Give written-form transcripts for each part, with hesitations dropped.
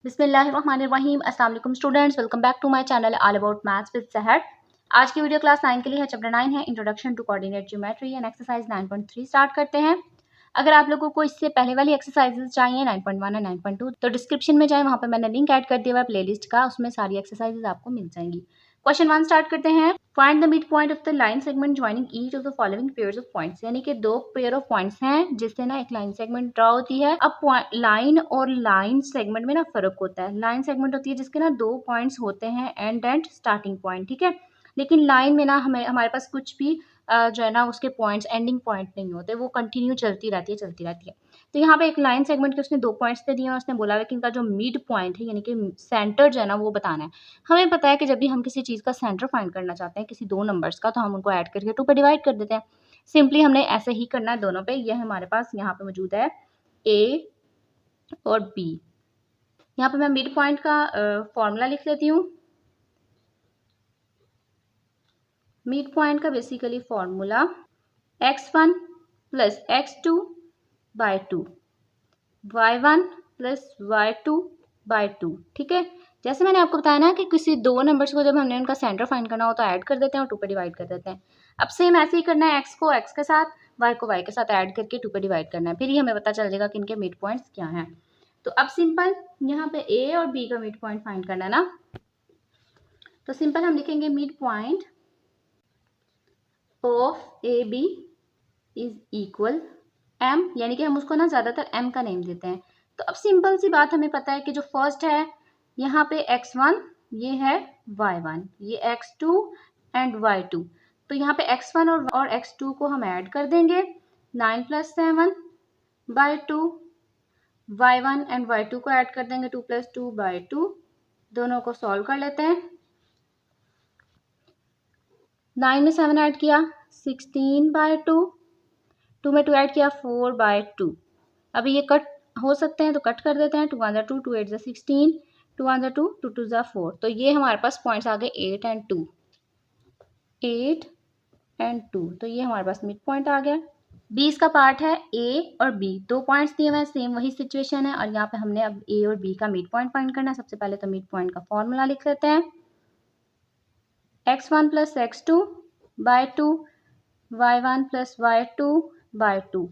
बिस्मिल्लाहिर्रहमानिर्रहीम। अस्सलाम वालेकुम students, welcome back to my channel all about maths with Sahar. आज की वीडियो क्लास 9 के लिए है, चैप्टर 9 है introduction to coordinate geometry and exercise 9.3 start करते हैं। अगर आप लोगों को इससे पहले वाली एक्सरसाइजेज चाहिए 9.1 और 9.2 तो डिस्क्रिप्शन में जाए, वहाँ पर मैंने लिंक ऐड कर दिया हुआ है प्लेलिस्ट का, उसमें सारी एक्सरसाइजेज आपको मिल जाएंगी। क्वेश्चन 1 स्टार्ट करते हैं। Find the mid point of the line segment joining each of the following pairs of points. यानी कि दो पेयर ऑफ पॉइंट्स हैं जिससे ना एक लाइन सेगमेंट ड्रॉ होती है। अब लाइन और लाइन सेगमेंट में ना फर्क होता है। लाइन सेगमेंट होती है जिसके ना दो पॉइंट्स होते हैं, एंड एंड स्टार्टिंग पॉइंट, ठीक है। लेकिन लाइन में ना हमारे पास कुछ भी जो है ना उसके पॉइंट्स एंडिंग पॉइंट नहीं होते, वो कंटिन्यू चलती रहती है। तो यहाँ पे एक लाइन सेगमेंट के उसने दो पॉइंट्स दे दिए हैं, उसने बोला है कि इनका जो मिड पॉइंट है यानी कि सेंटर जो है ना वो बताना है। हमें पता है कि जब भी हम किसी चीज़ का सेंटर फाइंड करना चाहते हैं किसी दो नंबर्स का, तो हम उनको ऐड करके 2 पे डिवाइड कर देते हैं। सिंपली हमने ऐसे ही करना है दोनों पे। यह हमारे पास यहाँ पे मौजूद है ए और बी। यहाँ पे मैं मिड पॉइंट का फॉर्मूला लिख लेती हूँ। मिड पॉइंट का basically formula x1 plus x2 by 2, y1 plus y2 by 2, ठीक है। जैसे मैंने आपको बताया ना कि किसी दो नंबर्स को जब हमने उनका सेंटर फाइंड करना हो तो ऐड कर देते हैं और 2 पे डिवाइड कर देते हैं। अब सेम ऐसे ही करना है, x को x के साथ, y को y के साथ ऐड करके 2 पे डिवाइड करना है, फिर ही हमें पता चल जाएगा कि इनके मिड पॉइंट्स क्या हैं। तो अब सिंपल यहाँ पे a और b का मिड पॉइंट फाइंड करना है ना, तो सिंपल हम लिखेंगे mid point of A B is equal m, यानी कि हम उसको ना ज्यादातर m का नेम देते हैं। तो अब सिंपल सी बात, हमें पता है कि जो फर्स्ट है यहाँ पे x1, ये है y1, ये x2 एंड y2। तो यहाँ पे x1 और x2 को हम ऐड कर देंगे, 9 plus 7 bye 2, y1 and y2 को ऐड कर देंगे 2 प्लस 2 बाय 2। दोनों को सॉल्व कर लेते हैं। 9 में 7 ऐड किया 16 बाय 2, 2 में 2 ऐड किया 4 बाय 2। अभी ये कट हो सकते हैं तो कट कर देते हैं। 2 1 2, 2 8 16, 2 1 2, 2 2 4। तो ये हमारे पास पॉइंट्स आ गए 8 एंड 2, 8 एंड 2। तो ये हमारे पास मिड पॉइंट आ गया। 20 का पार्ट है ए और बी, दो पॉइंट्स दिए हुए हैं, सेम वही सिचुएशन है, और यहाँ पे हमने अब ए और बी का मिड पॉइंट फाइंड करना है। सबसे पहले तो मिड पॉइंट का फॉर्मूला लिख लेते हैं, x1 plus x2 by 2, y1 plus y2 by 2।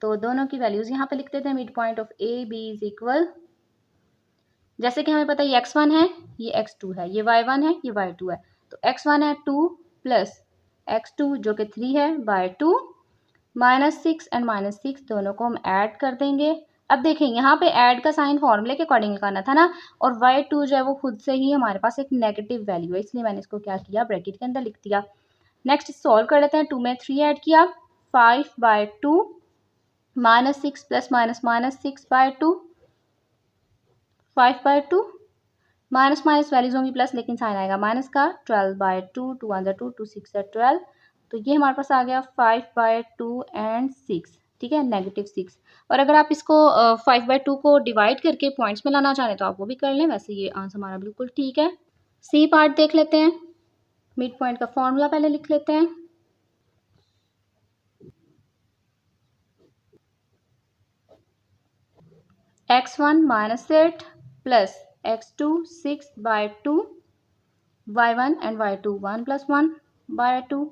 तो दोनों की वैल्यूज यहाँ पे लिख देते हैं। Mid point of A B is equal, जैसे कि हमें पता है ये x1 है, ये x2 है, ये y1 है, ये y2 है। तो x1 है 2 प्लस x2 जो कि 3 है बाय 2, -6 एंड -6 दोनों को हम ऐड कर देंगे। अब देखें यहाँ पे ऐड का साइन फॉर्मूले के अकॉर्डिंग लगाना था ना, और y2 जो है वो खुद से ही हमारे पास एक नेगेटिव वैल्यू है, इसलिए मैंने इसको क्या किया, ब्रैकेट के अंदर लिख दिया। नेक्स्ट सॉल्व कर लेते हैं। 2 में 3 ऐड किया 5 by 2, -6 plus -6 by 2, 5 by 2, minus minus values होंगी प्लस, लेकिन साइन आएगा माइनस का। 12 बाय 2, 2 1 2, 2 6 12। तो ये हमारे पास आ गया 5 बाय 2 एंड 6, ठीक है, -6। और अगर आप इसको 5 बाय 2 को डिवाइड करके पॉइंट्स में लाना चाहें तो आप वो भी कर लें, वैसे ये आंसर हमारा बिल्कुल ठीक है। सी पार्ट देख लेते हैं। मिड पॉइंट का फॉर्मूला पहले लिख लेते हैं, x1 -8 plus x2 6 by 2, y1 and y2 1 plus 1 by 2।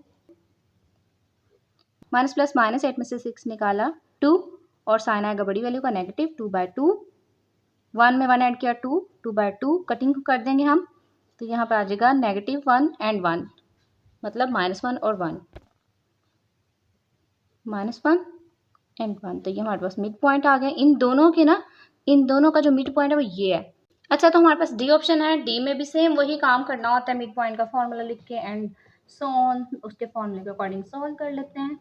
Minus plus minus 8 में से 6 निकाला 2, और साइन आएगा बड़ी वैल्यू का नेगेटिव 2 बाय 2। 1 में 1 ऐड किया 2, 2 बाय 2, कटिंग कर देंगे हम, तो यहाँ पे आ जाएगा -1 एंड 1, मतलब -1 और 1, -1 एंड 1। तो ये हमारे पास मिड पॉइंट आ गया। इन दोनों के ना, इन दोनों का जो मिड पॉइंट है वो ये है। अच्छा, तो हमारे पास डी ऑप्शन है, डी में भी सेम वही काम करना होता है, मिड पॉइंट का फॉर्मूला लिख के एंड सो ऑन, उसके फॉर्मूले के अकॉर्डिंग सॉल्व कर लेते हैं।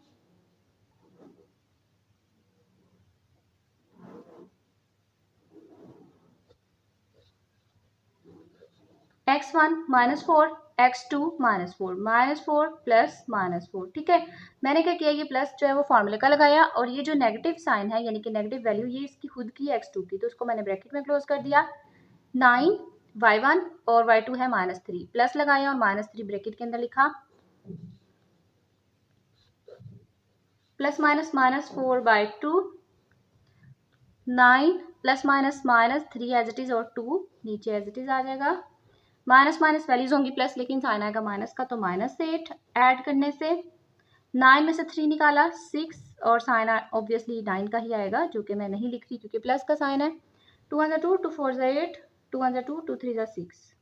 x1 -4, x2 -4, -4 प्लस -4, ठीक है। मैंने क्या किया, ये प्लस जो है वो फॉर्मूले का लगाया, और ये जो नेगेटिव साइन है यानी कि नेगेटिव वैल्यू, ये इसकी खुद की x2 की, तो उसको मैंने ब्रैकेट में क्लोज कर दिया। 9 y1 और y2 है -3, प्लस लगाया और -3 ब्रैकेट के अंदर लिखा, plus minus -4 by 2, 9 plus minus minus 3 as it is और 2 नीचे एज इट इज़ आ जाएगा। माइनस माइनस वैल्यूज होंगी प्लस, लेकिन साइन आएगा माइनस का, तो -8 ऐड करने से 9 में से 3 निकाला 6 और साइन ऑब्वियसली 9 का ही आएगा, जो कि मैं नहीं लिख रही क्योंकि प्लस का साइन है। 2 × 2 2 4 8 2 × 2 2 3 6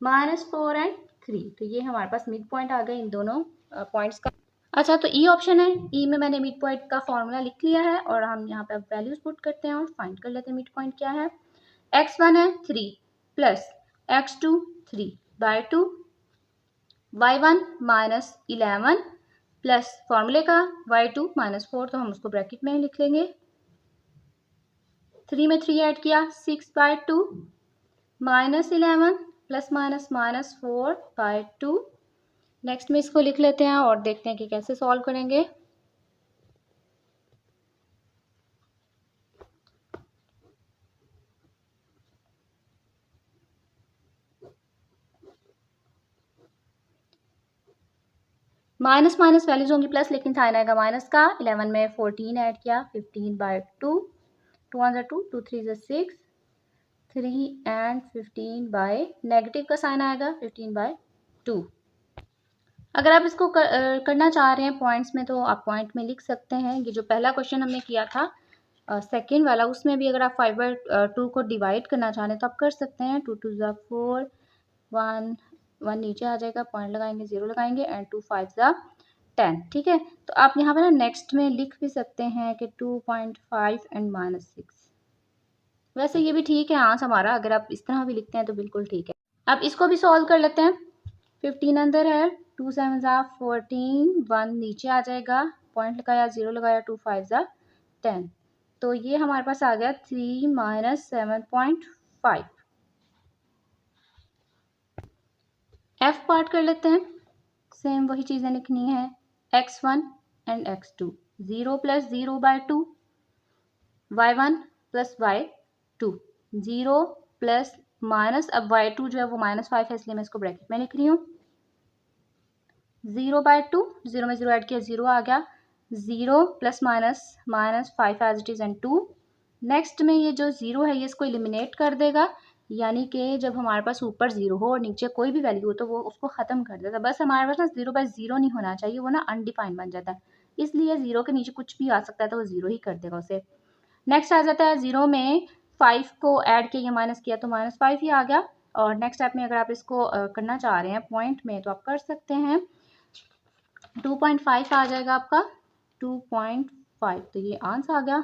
-4 एंड 3। तो ये हमारे पास मिड पॉइंट आ गए इन दोनों पॉइंट्स का। अच्छा, तो ई ऑप्शन है, ई में मैंने मिड पॉइंट का फॉर्मूला लिख लिया है और हम यहाँ पे वैल्यूज पुट करते हैं और फाइंड कर लेते हैं मिड पॉइंट क्या है। x1 है 3 प्लस x2 3/2 y1 -11 प्लस फॉर्मूले का y2 -4, तो हम उसको ब्रैकेट में लिख लेंगे। 3 में 3 ऐड किया 6/2 -11 प्लस माइनस -4/2। नेक्स्ट में इसको लिख लेते हैं और देखते हैं कि कैसे सॉल्व करेंगे। माइनस माइनस वैल्यूज होंगी प्लस, लेकिन साइन आएगा माइनस का। 11 में 14 ऐड किया 15/2 2 × 2 2 3 6 3 एंड 15 बाय नेगेटिव का साइन आएगा 15/2। अगर आप इसको करना चाह रहे हैं पॉइंट्स में तो आप पॉइंट में लिख सकते हैं। ये जो पहला क्वेश्चन हमने किया था सेकेंड वाला, उसमें भी अगर आप 5/2 को डिवाइड करना चाह रहे हैं तो आप कर सकते हैं। 2 2 4 1 1 नीचे आ जाएगा, पॉइंट लगाएंगे 0 लगाएंगे एंड 2 5 10। ठीक है, तो आप यहाँ पे ना नेक्स्ट में लिख भी सकते हैं कि 2.5 एंड -6। वैसे ये भी ठीक है आंसर हमारा, अगर आप इस तरह भी लिखते हैं तो बिल्कुल ठीक है। अब इसको भी सॉल्व कर लेते हैं। 15 अंदर है, 2 7 14 1 नीचे आ जाएगा, पॉइंट लगाया 0 लगाया 2 5 10। तो ये हमारे पास आ गया 3 - 7.5। एफ पार्ट कर लेते हैं, सेम वही चीज़ें लिखनी है। x1 and x2 0 + 0/2 y1 + y2 0 plus minus, अब y2 जो है वो -5 है इसलिए मैं इसको ब्रैकेट में लिख रही हूँ। 0/2 0 में 0 ऐड किया 0 आ गया, 0 plus minus -5 as it is and 2। Next में ये जो 0 है ये इसको एलिमिनेट कर देगा, यानी कि जब हमारे पास ऊपर 0 हो और नीचे कोई भी वैल्यू हो तो वो उसको ख़त्म कर देता है। बस हमारे पास ना 0/0 नहीं होना चाहिए, वो ना अनडिफाइंड बन जाता है, इसलिए 0 के नीचे कुछ भी आ सकता है तो वो 0 ही कर देगा उसे। नेक्स्ट आ जाता है 0 में 5 को ऐड किया या माइनस किया तो -5 ही आ गया। और नेक्स्ट स्टेप में अगर आप इसको करना चाह रहे हैं पॉइंट में तो आप कर सकते हैं। 2.5 आ जाएगा आपका, 2.5, तो ये आंसर आ गया।